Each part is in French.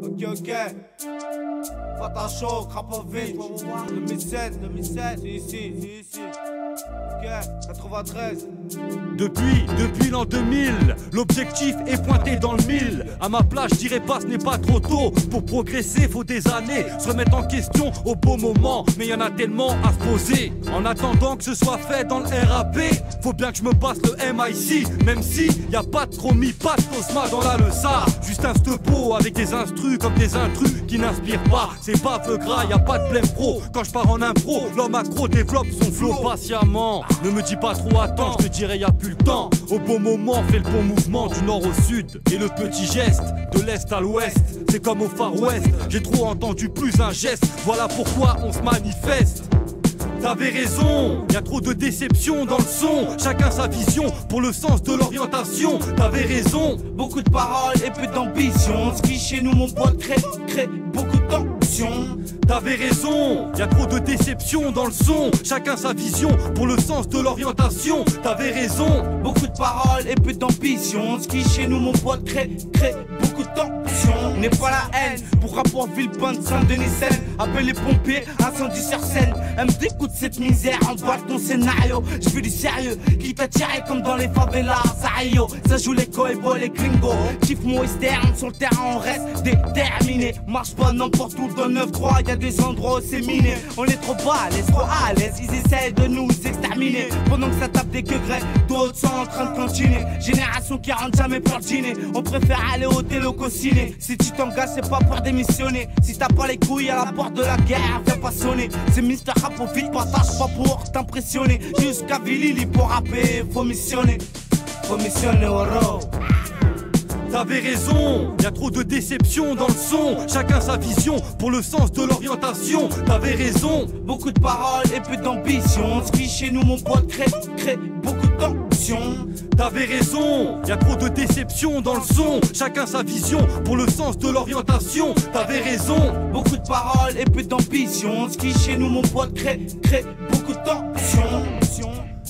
Ok, ok. Fata chaud, Krapovic. 2007, c'est ici. Ok, 93. Depuis l'an 2000, l'objectif est pointé dans le mille. À ma place, je dirais pas, ce n'est pas trop tôt. Pour progresser, faut des années, se remettre en question au beau moment. Mais y en a tellement à se poser. En attendant que ce soit fait dans le RAP, faut bien que je me passe le MIC. Même si y a pas de chromie, pas de Cosma dans la leçon. Juste un stepo avec des instrus comme des intrus qui n'inspirent pas. C'est pas peu gras, y a pas de blême pro. Quand je pars en impro, l'homme accro développe son flow patiemment. Ne me dis pas trop attends, je te dirai y a plus le temps. Au bon moment, fais le bon mouvement du nord au sud. Et le petit geste de l'est à l'ouest, c'est comme au Far West. J'ai trop entendu plus un geste, voilà pourquoi on se manifeste. T'avais raison, y a trop de déception dans le son. Chacun sa vision pour le sens de l'orientation. T'avais raison, beaucoup de paroles et peu d'ambition. Ce qui chez nous mon pote crée beaucoup de tension. T'avais raison, y a trop de déception dans le son. Chacun sa vision pour le sens de l'orientation. T'avais raison, beaucoup de paroles et peu d'ambition. Ce qui chez nous mon pote crée beaucoup de tension. N'est pas la haine pour rapport Villepinte, Saint-Denis-Seine. Appelle les pompiers, incendie sur scène. Elle me dégoûte cette misère en bas de ton scénario. Je veux du sérieux, qui t'a tiré comme dans les favelas. Sario, ça joue les cowboys, les gringos. Kiffe mon western, sur le terrain on reste déterminé. Marche pas n'importe où dans 9-3, y'a des endroits où c'est miné. On est trop bas, trop à l'aise, ils essayent de nous exterminer. Pendant que ça tape des quegrets, d'autres sont en train de continuer. Génération qui rentre jamais pour le dîner. On préfère aller au téloco ciné. Si tu t'engages, c'est pas pour démissionner. Si t'as pas les couilles à la porte de la guerre, viens pas sonner. C'est Mr. Rapovic, partage pas pour t'impressionner. Jusqu'à Villili pour rapper, faut missionner. Faut missionner au row. T'avais raison, y a trop de déception dans le son. Chacun sa vision pour le sens de l'orientation. T'avais raison, beaucoup de paroles et peu d'ambition. Ce qui chez nous mon pote crée beaucoup de tension. T'avais raison, y a trop de déception dans le son. Chacun sa vision pour le sens de l'orientation. T'avais raison, beaucoup de paroles et peu d'ambition. Ce qui chez nous mon pote crée beaucoup de tension.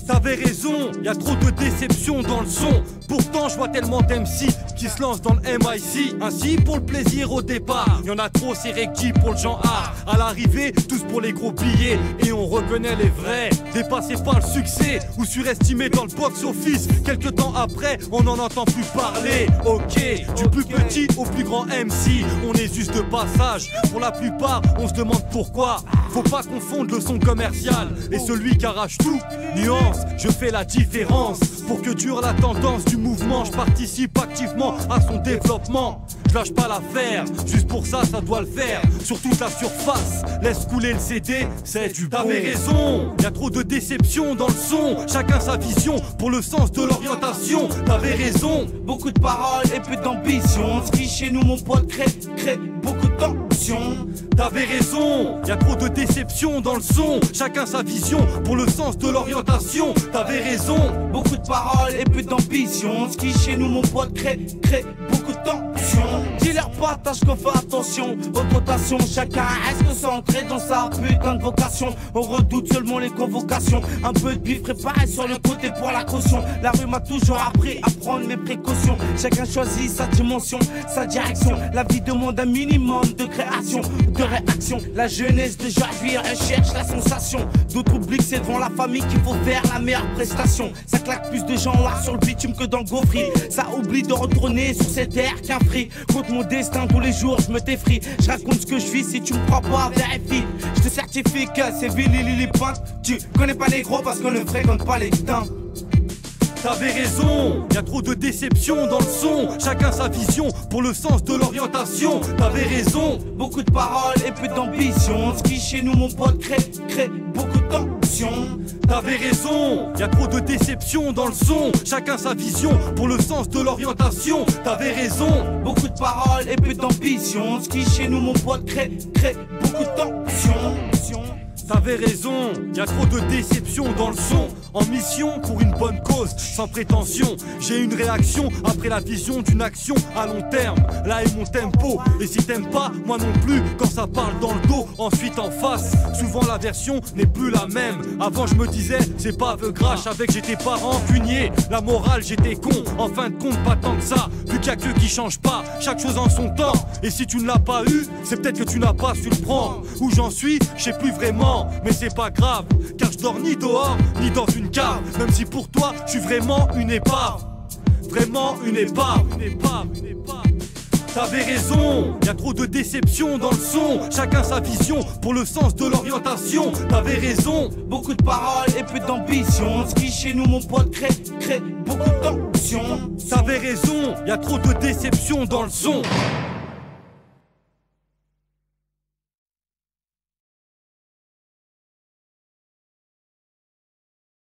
T'avais raison, y a trop de déception dans le son. Pourtant je vois tellement d'MC qui se lancent dans le MIC. Ainsi pour le plaisir au départ, y'en a trop c'est recti pour le genre art. À l'arrivée, tous pour les gros billets. Et on reconnaît les vrais, dépassés par le succès ou surestimés dans le box-office. Quelques temps après, on n'en entend plus parler. Ok, du plus petit au plus grand MC, on est juste de passage. Pour la plupart, on se demande pourquoi. Faut pas confondre le son commercial et celui qui arrache tout. Nuance, je fais la différence. Pour que dure la tendance du mouvement, je participe activement à son développement. Je lâche pas l'affaire, juste pour ça, ça doit le faire. Sur toute la surface, laisse couler le CD, c'est du bon. T'avais raison, y a trop de déception dans le son. Chacun sa vision pour le sens de l'orientation. T'avais raison, beaucoup de paroles et peu d'ambition. Ce qui chez nous mon pote crée beaucoup de tension. T'avais raison, y a trop de déception dans le son. Chacun sa vision pour le sens de l'orientation. T'avais raison, beaucoup de paroles et peu d'ambition. Ce qui chez nous mon pote crée beaucoup de tension. Dis-leur pas, tâche qu'on fait attention aux rotations. Chacun reste centré dans sa putain de vocation. On redoute seulement les convocations. Un peu de bif préparé sur le côté pour la caution. La rue m'a toujours appris à prendre mes précautions. Chacun choisit sa dimension, sa direction. La vie demande un minimum de création, de réaction. La jeunesse de Joinville recherche la sensation. D'autres oublient que c'est devant la famille qu'il faut faire la meilleure prestation. Ça claque plus de gens noirs sur le bitume que dans le gaufrier. Ça oublie de retourner sur cette terre qu'un fric. Contre mon destin tous les jours je me défrie. Je raconte ce que je vis, si tu me crois pas vérifie. Je te certifie que c'est Villepinte. Tu connais pas les gros parce qu'on ne fréquente pas les teints. T'avais raison, y a trop de déception dans le son. Chacun sa vision pour le sens de l'orientation. T'avais raison, beaucoup de paroles et peu d'ambition. Ce qui chez nous mon pote crée beaucoup de tension. T'avais raison, y a trop de déception dans le son. Chacun sa vision pour le sens de l'orientation. T'avais raison, beaucoup de paroles et peu d'ambition. Ce qui chez nous mon pote crée beaucoup de tension. T'avais raison, y a trop de déception dans le son. En mission pour une bonne cause, sans prétention. J'ai une réaction après la vision d'une action à long terme. Là est mon tempo, et si t'aimes pas, moi non plus. Quand ça parle dans le dos, ensuite en face. Souvent la version n'est plus la même. Avant je me disais, c'est pas aveu gras. Avec j'étais pas rancunier, la morale j'étais con. En fin de compte pas tant que ça, vu qu'il y a que qui change pas. Chaque chose en son temps, et si tu ne l'as pas eu, c'est peut-être que tu n'as pas su le prendre. Où j'en suis, je sais plus vraiment, mais c'est pas grave. Car je dors ni dehors, ni dans une cave. Même si pour toi, je suis vraiment une épave. Vraiment une épave. T'avais raison, y a trop de déception dans le son. Chacun sa vision pour le sens de l'orientation. T'avais raison. Beaucoup de paroles et peu d'ambition. Ce qui chez nous mon pote crée beaucoup de tension. T'avais raison, y a trop de déception dans le son.